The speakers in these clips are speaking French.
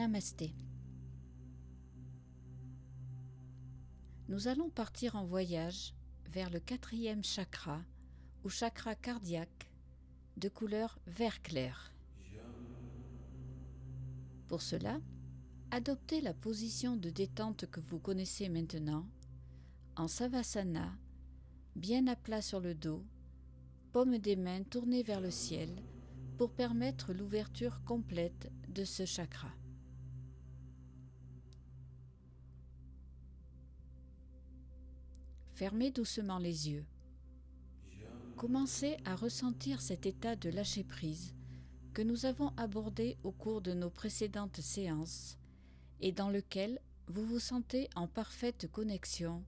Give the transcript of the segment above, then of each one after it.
Namasté. Nous allons partir en voyage vers le 4e chakra ou chakra cardiaque de couleur vert clair. Pour cela, adoptez la position de détente que vous connaissez maintenant, en Savasana, bien à plat sur le dos, paumes des mains tournées vers le ciel pour permettre l'ouverture complète de ce chakra. Fermez doucement les yeux. Commencez à ressentir cet état de lâcher-prise que nous avons abordé au cours de nos précédentes séances et dans lequel vous vous sentez en parfaite connexion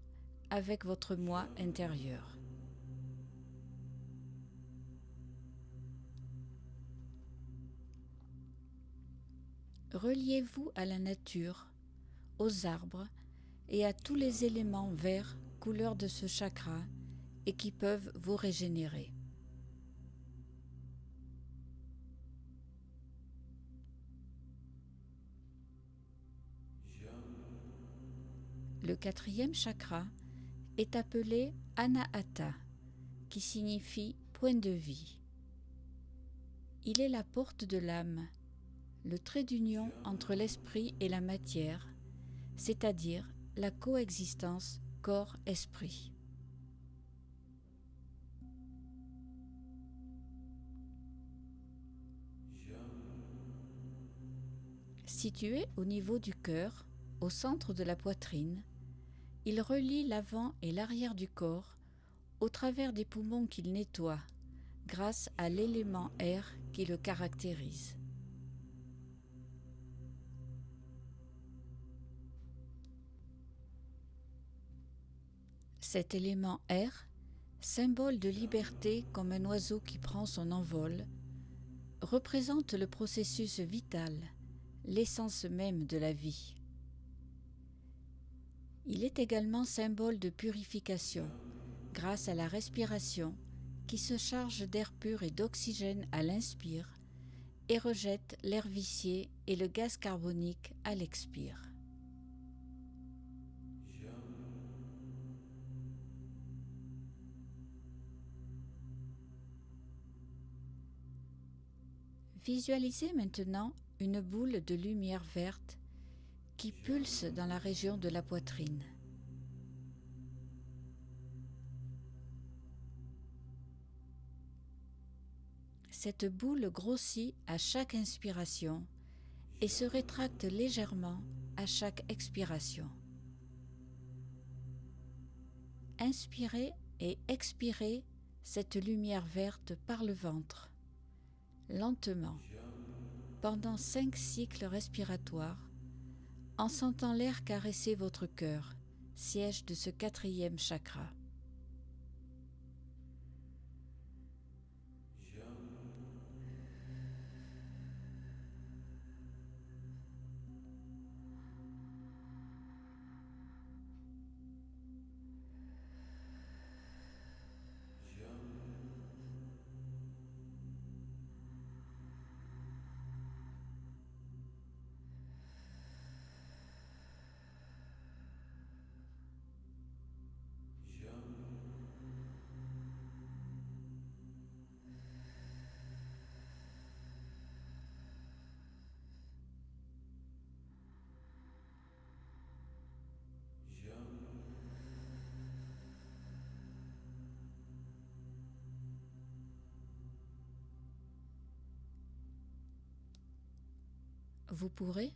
avec votre moi intérieur. Reliez-vous à la nature, aux arbres et à tous les éléments verts couleur de ce chakra et qui peuvent vous régénérer. Le 4e chakra est appelé Anahata, qui signifie point de vie. Il est la porte de l'âme, le trait d'union entre l'esprit et la matière, c'est-à-dire la coexistence corps-esprit. Situé au niveau du cœur, au centre de la poitrine, il relie l'avant et l'arrière du corps au travers des poumons qu'il nettoie grâce à l'élément air qui le caractérise. Cet élément air, symbole de liberté comme un oiseau qui prend son envol, représente le processus vital, l'essence même de la vie. Il est également symbole de purification, grâce à la respiration qui se charge d'air pur et d'oxygène à l'inspire et rejette l'air vicié et le gaz carbonique à l'expire. Visualisez maintenant une boule de lumière verte qui pulse dans la région de la poitrine. Cette boule grossit à chaque inspiration et se rétracte légèrement à chaque expiration. Inspirez et expirez cette lumière verte par le ventre, lentement, pendant 5 cycles respiratoires, en sentant l'air caresser votre cœur, siège de ce 4e chakra. Vous pourrez,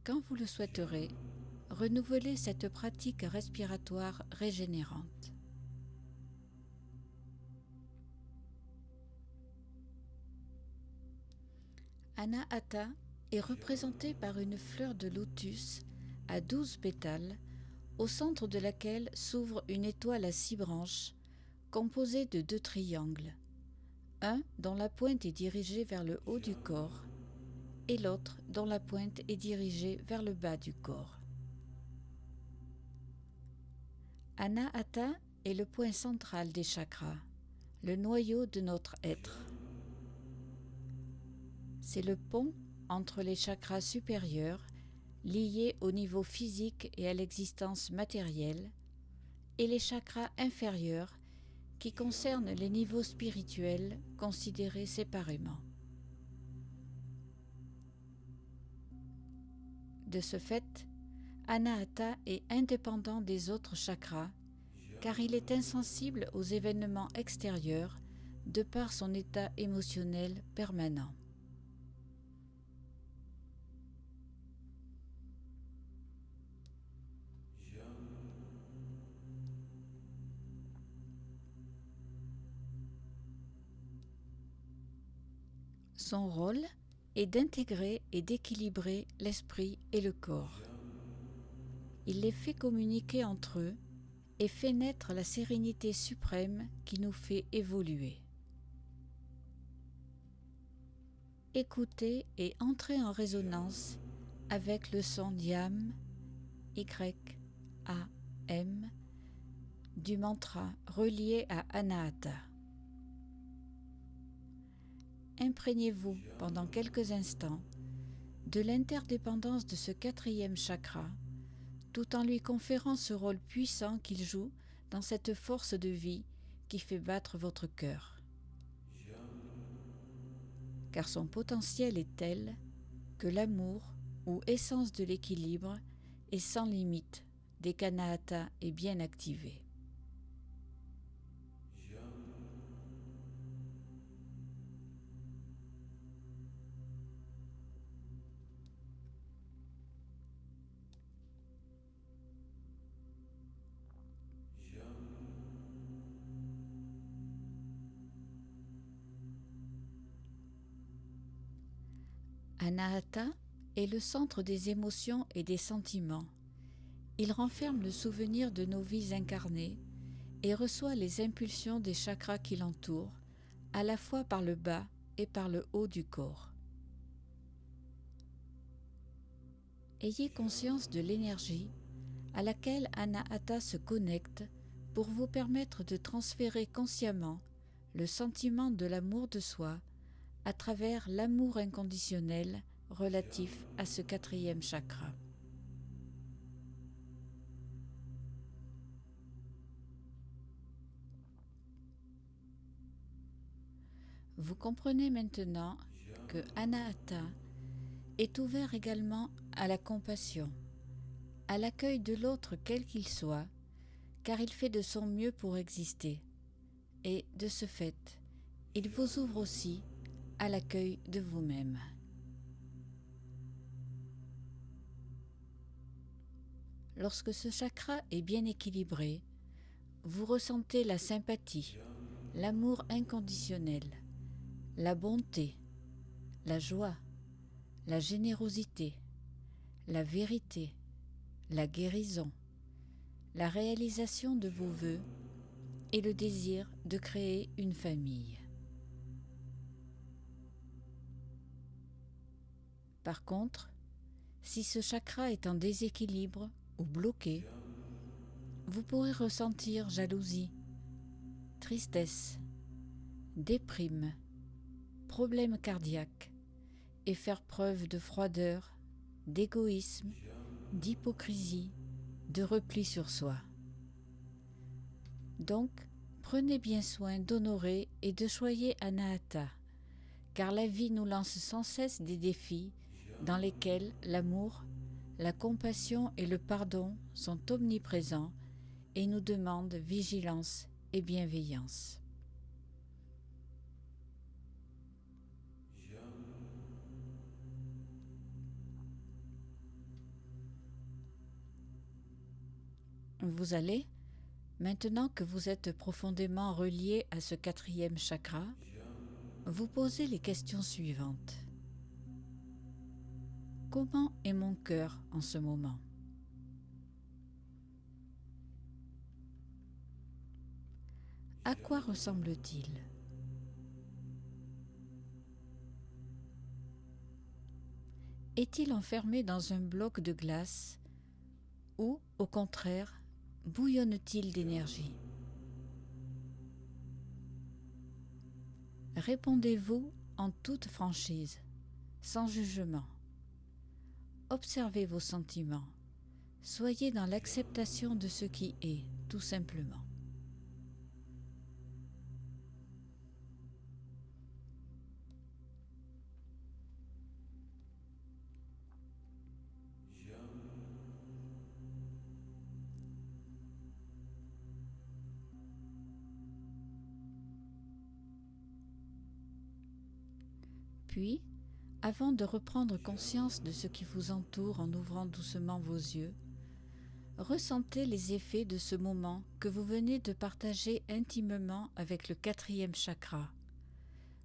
quand vous le souhaiterez, renouveler cette pratique respiratoire régénérante. Anahata est représentée par une fleur de lotus à 12 pétales, au centre de laquelle s'ouvre une étoile à 6 branches, composée de 2 triangles, un dont la pointe est dirigée vers le haut du corps et l'autre dont la pointe est dirigée vers le bas du corps. Anahata est le point central des chakras, le noyau de notre être. C'est le pont entre les chakras supérieurs, liés au niveau physique et à l'existence matérielle, et les chakras inférieurs, qui concernent les niveaux spirituels considérés séparément. De ce fait, Anahata est indépendant des autres chakras, car il est insensible aux événements extérieurs de par son état émotionnel permanent. Son rôle est d'intégrer et d'équilibrer l'esprit et le corps. Il les fait communiquer entre eux et fait naître la sérénité suprême qui nous fait évoluer. Écoutez et entrez en résonance avec le son YAM, Y-A-M, du mantra relié à Anahata. Imprégnez-vous pendant quelques instants de l'interdépendance de ce quatrième chakra, tout en lui conférant ce rôle puissant qu'il joue dans cette force de vie qui fait battre votre cœur. Car son potentiel est tel que l'amour, ou essence de l'équilibre, est sans limite dès qu'Anahata est bien activé. Anahata est le centre des émotions et des sentiments. Il renferme le souvenir de nos vies incarnées et reçoit les impulsions des chakras qui l'entourent, à la fois par le bas et par le haut du corps. Ayez conscience de l'énergie à laquelle Anahata se connecte pour vous permettre de transférer consciemment le sentiment de l'amour de soi à travers l'amour inconditionnel relatif à ce quatrième chakra. Vous comprenez maintenant que Anahata est ouvert également à la compassion, à l'accueil de l'autre quel qu'il soit, car il fait de son mieux pour exister, et de ce fait, il vous ouvre aussi à l'accueil de vous-même. Lorsque ce chakra est bien équilibré, vous ressentez la sympathie, l'amour inconditionnel, la bonté, la joie, la générosité, la vérité, la guérison, la réalisation de vos vœux et le désir de créer une famille. Par contre, si ce chakra est en déséquilibre ou bloqué, vous pourrez ressentir jalousie, tristesse, déprime, problèmes cardiaques et faire preuve de froideur, d'égoïsme, d'hypocrisie, de repli sur soi. Donc, prenez bien soin d'honorer et de choyer Anahata, car la vie nous lance sans cesse des défis dans lesquels l'amour, la compassion et le pardon sont omniprésents et nous demandent vigilance et bienveillance. Vous allez, maintenant que vous êtes profondément relié à ce quatrième chakra, vous poser les questions suivantes. Comment est mon cœur en ce moment? À quoi ressemble-t-il? Est-il enfermé dans un bloc de glace ou, au contraire, bouillonne-t-il d'énergie? Répondez-vous en toute franchise, sans jugement. Observez vos sentiments. Soyez dans l'acceptation de ce qui est, tout simplement. Puis, avant de reprendre conscience de ce qui vous entoure en ouvrant doucement vos yeux, ressentez les effets de ce moment que vous venez de partager intimement avec le 4e chakra,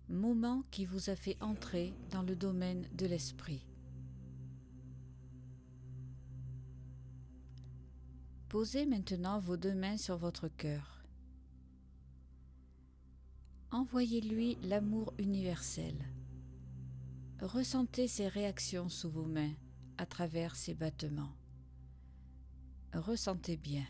moment qui vous a fait entrer dans le domaine de l'esprit. Posez maintenant vos 2 mains sur votre cœur. Envoyez-lui l'amour universel. Ressentez ses réactions sous vos mains à travers ses battements. Ressentez bien.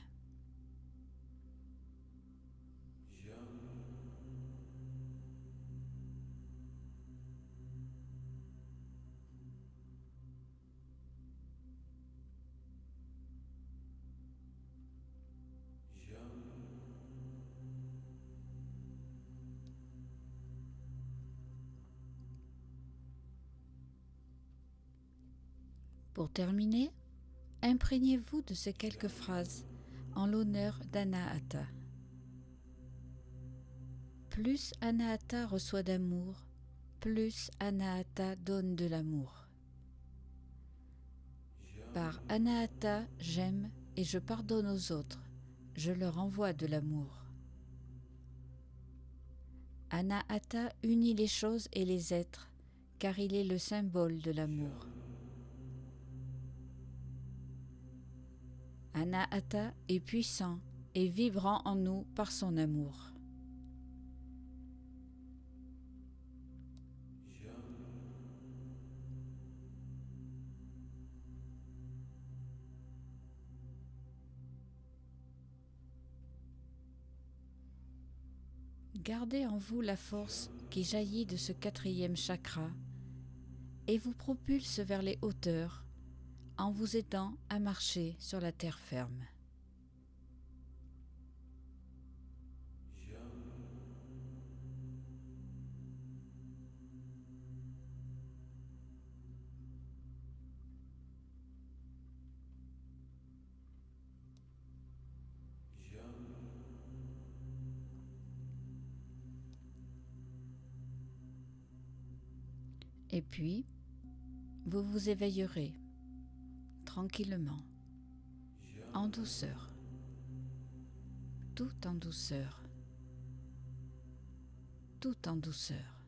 Pour terminer, imprégnez-vous de ces quelques phrases en l'honneur d'Anahata. Plus Anahata reçoit d'amour, plus Anahata donne de l'amour. Par Anahata, j'aime et je pardonne aux autres, je leur envoie de l'amour. Anahata unit les choses et les êtres, car il est le symbole de l'amour. Anahata est puissant et vibrant en nous par son amour. Gardez en vous la force qui jaillit de ce 4e chakra et vous propulse vers les hauteurs en vous aidant à marcher sur la terre ferme. Et puis, vous vous éveillerez tranquillement, en douceur, tout en douceur, tout en douceur.